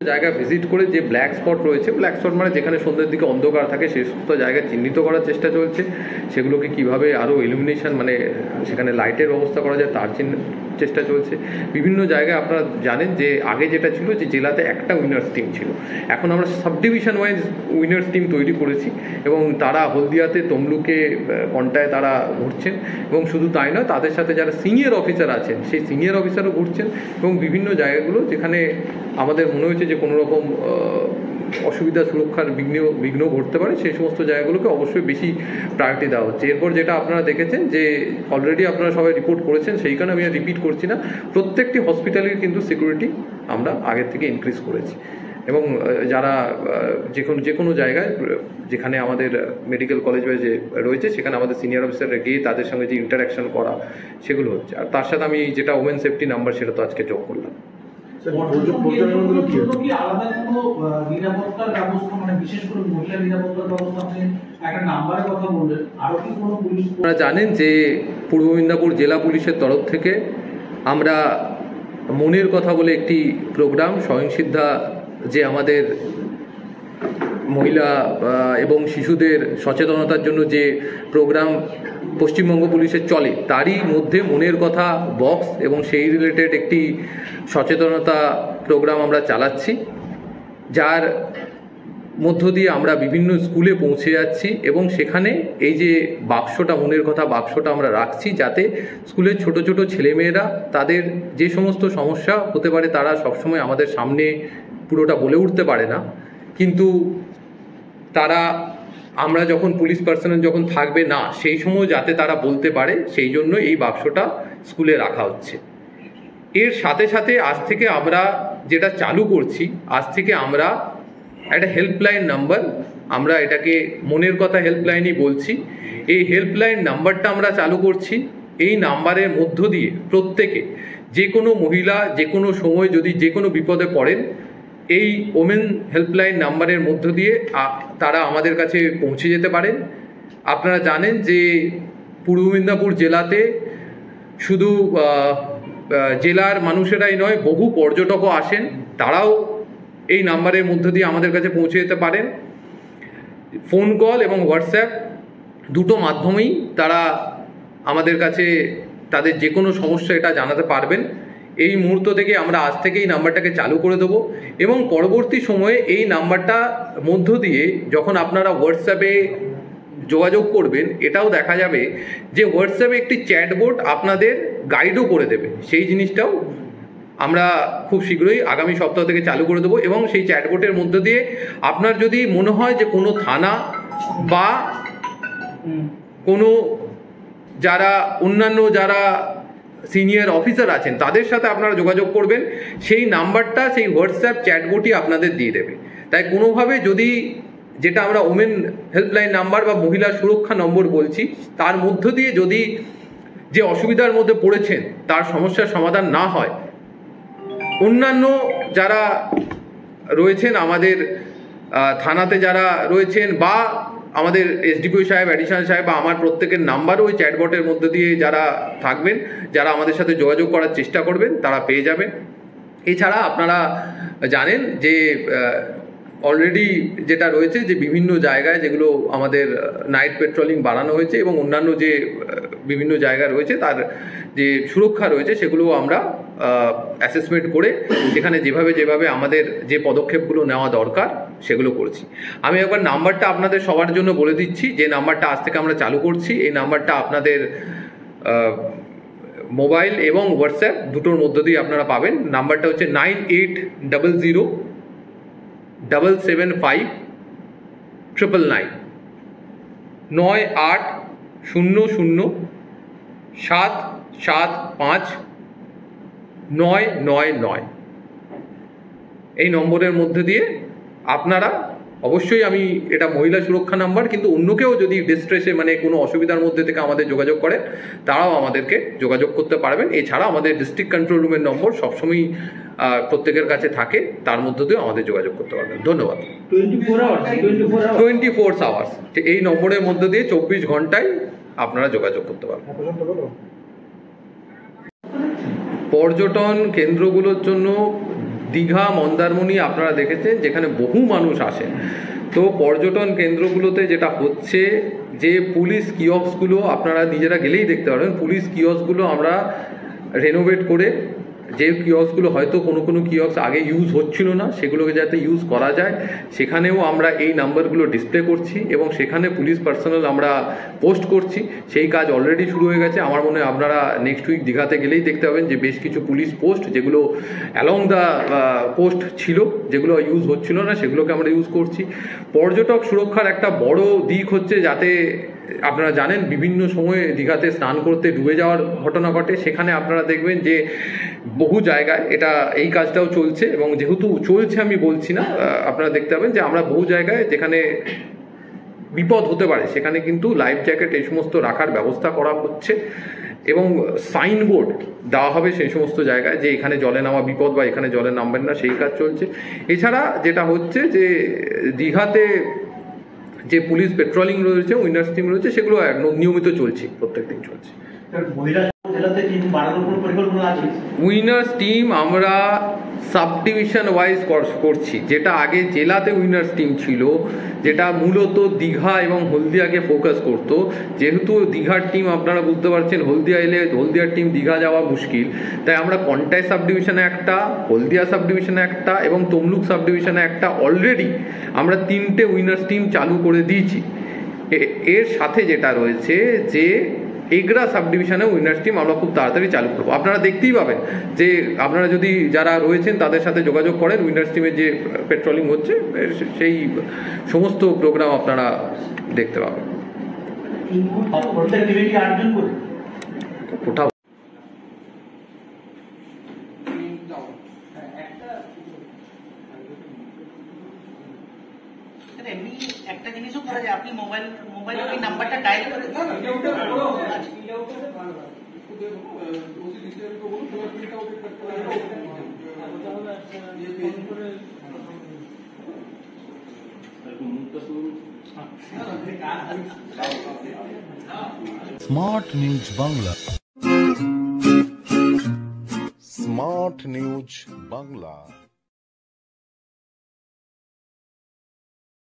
জায়গা ভিজিট করে যে ব্ল্যাক স্পট রয়েছে, ব্ল্যাক স্পট মানে যেখানে সন্ধ্যের দিকে অন্ধকার থাকে, সেই সমস্ত জায়গা চিহ্নিত করার চেষ্টা চলছে। সেগুলোকে কিভাবে আরও ইলুমিনেশন মানে সেখানে লাইটের ব্যবস্থা করা যায় তার চেষ্টা চলছে। বিভিন্ন জায়গায় আপনারা জানেন যে আগে যেটা ছিল যে জেলাতে একটা উইনার্স টিম ছিল, এখন আমরা sub division wise winners team তৈরি করেছি এবং তারা হলদিয়াতে, তমলুকে, কন্টায় তারা ঘুরছেন। এবং শুধু তাই নয়, তাদের সাথে যারা সিনিয়র অফিসার আছেন সেই সিনিয়র অফিসারও ঘুরছেন এবং বিভিন্ন জায়গাগুলো যেখানে আমাদের মনে হয়েছে যে কোনো রকম অসুবিধা, সুরক্ষার বিঘ্ন ঘটতে পারে, সেই সমস্ত জায়গাগুলোকে অবশ্যই বেশি প্রায়োরিটি দেওয়া হচ্ছে। এরপর যেটা আপনারা দেখেছেন যে অলরেডি আপনারা সবাই রিপোর্ট করেছেন, সেই কারণে আমি আর রিপিট করছি না, প্রত্যেকটি হসপিটালের কিন্তু সিকিউরিটি আমরা আগের থেকে ইনক্রিজ করেছি এবং যারা যে কোনো জায়গায় যেখানে আমাদের মেডিকেল কলেজ যে রয়েছে সেখানে আমাদের সিনিয়র অফিসাররা গিয়ে তাদের সঙ্গে যে ইন্টারাকশন করা সেগুলো হচ্ছে। আর তার সাথে আমি যেটা ওমেন সেফটি নাম্বার সেটা তো আজকে যোগ করলাম। আপনারা জানেন যে পূর্ব মেদিনীপুর জেলা পুলিশের তরফ থেকে আমরা মনের কথা বলে একটি প্রোগ্রাম, স্বয়ংসিদ্ধা যে আমাদের মহিলা এবং শিশুদের সচেতনতার জন্য যে প্রোগ্রাম পশ্চিমবঙ্গ পুলিশের চলে, তারই মধ্যে মনের কথা বক্স এবং সেই রিলেটেড একটি সচেতনতা প্রোগ্রাম আমরা চালাচ্ছি, যার মধ্য দিয়ে আমরা বিভিন্ন স্কুলে পৌঁছে যাচ্ছি এবং সেখানে এই যে বাক্সটা, মনের কথা বাক্সটা আমরা রাখছি, যাতে স্কুলের ছোট ছোট ছেলেমেয়েরা তাদের যে সমস্ত সমস্যা হতে পারে তারা সবসময় আমাদের সামনে পুরোটা বলে উঠতে পারে না, কিন্তু তারা আমরা যখন পুলিশ পার্সোনাল যখন থাকবে না সেই সময় যাতে তারা বলতে পারে, সেই জন্য এই বাক্সটা স্কুলে রাখা হচ্ছে। এর সাথে সাথে আজ থেকে আমরা যেটা চালু করছি, আজ থেকে আমরা একটা হেল্পলাইন নাম্বার, আমরা এটাকে মনের কথা হেল্পলাইনই বলছি, এই হেল্পলাইন নাম্বারটা আমরা চালু করছি। এই নাম্বারের মধ্য দিয়ে প্রত্যেকে, যে কোনো মহিলা যে কোনো সময় যদি যে কোনো বিপদে পড়েন, এই ওমেন হেল্পলাইন নাম্বারের মধ্য দিয়ে তারা আমাদের কাছে পৌঁছে যেতে পারেন। আপনারা জানেন যে পূর্ব মেদিনীপুর জেলাতে শুধু জেলার মানুষেরাই নয়, বহু পর্যটকও আসেন, তারাও এই নাম্বারের মধ্য দিয়ে আমাদের কাছে পৌঁছে যেতে পারেন। ফোন কল এবং হোয়াটসঅ্যাপ দুটো মাধ্যমেই তারা আমাদের কাছে তাদের যে কোনো সমস্যা এটা জানাতে পারবেন। এই মুহূর্ত থেকে আমরা আজ থেকে এই নাম্বারটাকে চালু করে দেবো এবং পরবর্তী সময়ে এই নাম্বারটা মধ্য দিয়ে যখন আপনারা হোয়াটসঅ্যাপে যোগাযোগ করবেন, এটাও দেখা যাবে যে হোয়াটসঅ্যাপে একটি চ্যাটবোট আপনাদের গাইডও করে দেবে। সেই জিনিসটাও আমরা খুব শীঘ্রই আগামী সপ্তাহ থেকে চালু করে দেবো এবং সেই চ্যাটবোটের মধ্য দিয়ে আপনার যদি মনে হয় যে কোনো থানা বা কোনো যারা অন্যান্য যারা সিনিয়র অফিসার আছেন তাদের সাথে আপনারা যোগাযোগ করবেন, সেই নাম্বারটা সেই হোয়াটসঅ্যাপ চ্যাটবোটই আপনাদের দিয়ে দেবে। তাই কোনোভাবে যদি যেটা আমরা ওমেন হেল্পলাইন নাম্বার বা মহিলা সুরক্ষা নম্বর বলছি, তার মধ্য দিয়ে যদি যে অসুবিধার মধ্যে পড়েছেন তার সমস্যার সমাধান না হয়, অন্যান্য যারা রয়েছেন আমাদের থানাতে যারা রয়েছেন বা আমাদের এসডিপিও সাহেব, অ্যাডিশনাল সাহেব বা আমার প্রত্যেকের নাম্বারও ওই চ্যাটবটের মধ্যে দিয়ে যারা থাকবেন, যারা আমাদের সাথে যোগাযোগ করার চেষ্টা করবেন, তারা পেয়ে যাবেন। এছাড়া আপনারা জানেন যে অলরেডি যেটা রয়েছে যে বিভিন্ন জায়গায় যেগুলো আমাদের নাইট পেট্রোলিং বাড়ানো হয়েছে এবং অন্যান্য যে বিভিন্ন জায়গা রয়েছে তার যে সুরক্ষা রয়েছে সেগুলো আমরা অ্যাসেসমেন্ট করে সেখানে যেভাবে আমাদের যে পদক্ষেপগুলো নেওয়া দরকার সেগুলো করছি। আমি একবার নাম্বারটা আপনাদের সবার জন্য বলে দিচ্ছি, যে নাম্বারটা আজ থেকে আমরা চালু করছি। এই নাম্বারটা আপনাদের মোবাইল এবং হোয়াটসঅ্যাপ দুটোর মধ্য দিয়ে আপনারা পাবেন। নাম্বারটা হচ্ছে 9800-775-999 9800-775-999 এই নম্বরের মধ্যে দিয়ে আপনারা অবশ্যই, আমি এটা মহিলা সুরক্ষা নাম্বার, কিন্তু অন্যকেও যদি ডিস্ট্রেসে মানে কোনো অসুবিধার মধ্যে থেকে আমাদের যোগাযোগ করে তারাও আমাদেরকে যোগাযোগ করতে পারবেন। এছাড়া আমাদের ডিস্ট্রিক্ট কন্ট্রোল রুমের নম্বর সবসময়ই প্রত্যেকের কাছে থাকে, তার মধ্য দিয়েও আমাদের যোগাযোগ করতে পারবেন। ধন্যবাদ। 24 আওয়ার্স এই নম্বরের মধ্য দিয়ে 24 ঘন্টায় আপনারা যোগাযোগ করতে পারবেন। পর্যটন কেন্দ্রগুলোর জন্য দীঘা মন্দারমণি আপনারা দেখেছেন যেখানে বহু মানুষ আসেন। তো পর্যটন কেন্দ্রগুলোতে যেটা হচ্ছে যে পুলিশ কিয়স্কগুলো আপনারা নিজেরা গেলেই দেখতে পারবেন, পুলিশ কিয়স্কগুলো আমরা রেনোভেট করে, যে কিয়স্কগুলো হয়তো কোনো কিয়স্ক আগে ইউজ হচ্ছিল না সেগুলোকে যাতে ইউজ করা যায় সেখানেও আমরা এই নাম্বারগুলো ডিসপ্লে করছি এবং সেখানে পুলিশ পার্সোনাল আমরা পোস্ট করছি। সেই কাজ অলরেডি শুরু হয়ে গেছে। আমার মনে হয় আপনারা নেক্সট উইক দীঘাতে গেলেই দেখতে পাবেন যে বেশ কিছু পুলিশ পোস্ট যেগুলো অ্যালং দ্য কোস্ট ছিল, যেগুলো ইউজ হচ্ছিল না সেগুলোকে আমরা ইউজ করছি। পর্যটক সুরক্ষার একটা বড় দিক হচ্ছে যাতে আপনারা জানেন বিভিন্ন সময়ে দীঘাতে স্নান করতে ডুবে যাওয়ার ঘটনা ঘটে, সেখানে আপনারা দেখবেন যে বহু জায়গায় এটা এই কাজটাও চলছে এবং যেহেতু চলছে আমি বলছি না, আপনারা দেখতে পাবেন যে আমরা বহু জায়গায় যেখানে বিপদ হতে পারে সেখানে কিন্তু লাইফ জ্যাকেট এই সমস্ত রাখার ব্যবস্থা করা হচ্ছে এবং সাইনবোর্ড দেওয়া হবে সেই সমস্ত জায়গায় যে এখানে জলে নামা বিপদ বা এখানে জলে নামবেন না, সেই কাজ চলছে। এছাড়া যেটা হচ্ছে যে দীঘাতে যে পুলিশ পেট্রোলিং রয়েছে, উইনার্স টিম রয়েছে, সেগুলো নিয়মিত চলছে, প্রত্যেকদিন চলছে। উইনার্স টিম আমরা সাব ডিভিশন ওয়াইজ করছি, যেটা আগে জেলাতে উইনার্স টিম ছিল, যেটা মূলত দীঘা এবং হলদিয়াকে ফোকাস করতো। যেহেতু দীঘার টিম আপনারা বুঝতে পারছেন হলদিয়া এলে হলদিয়ার টিম দীঘা যাওয়া মুশকিল, তাই আমরা কন্টাই সাব ডিভিশনে একটা, হলদিয়া সাব ডিভিশনে একটা এবং তমলুক সাব ডিভিশনে একটা অলরেডি আমরা 3টে উইনার্স টিম চালু করে দিয়েছি। এর সাথে যেটা রয়েছে যে এগরা সাব ডিভিশনে উইনার্স টিম আমরা খুব তাড়াতাড়ি চালু করবো। আপনারা দেখতেই পাবেন যে আপনারা যদি যারা রয়েছেন তাদের সাথে যোগাযোগ করেন, উইনার্স টিমের যে পেট্রোলিং হচ্ছে সেই সমস্ত প্রোগ্রাম আপনারা দেখতে পাবেন। ওটা এমনি একটা জিনিসও করা যায়, আপনি মোবাইলে ওই নাম্বারটা ডায়াল করে smart news Bangla. Smart news Bangla.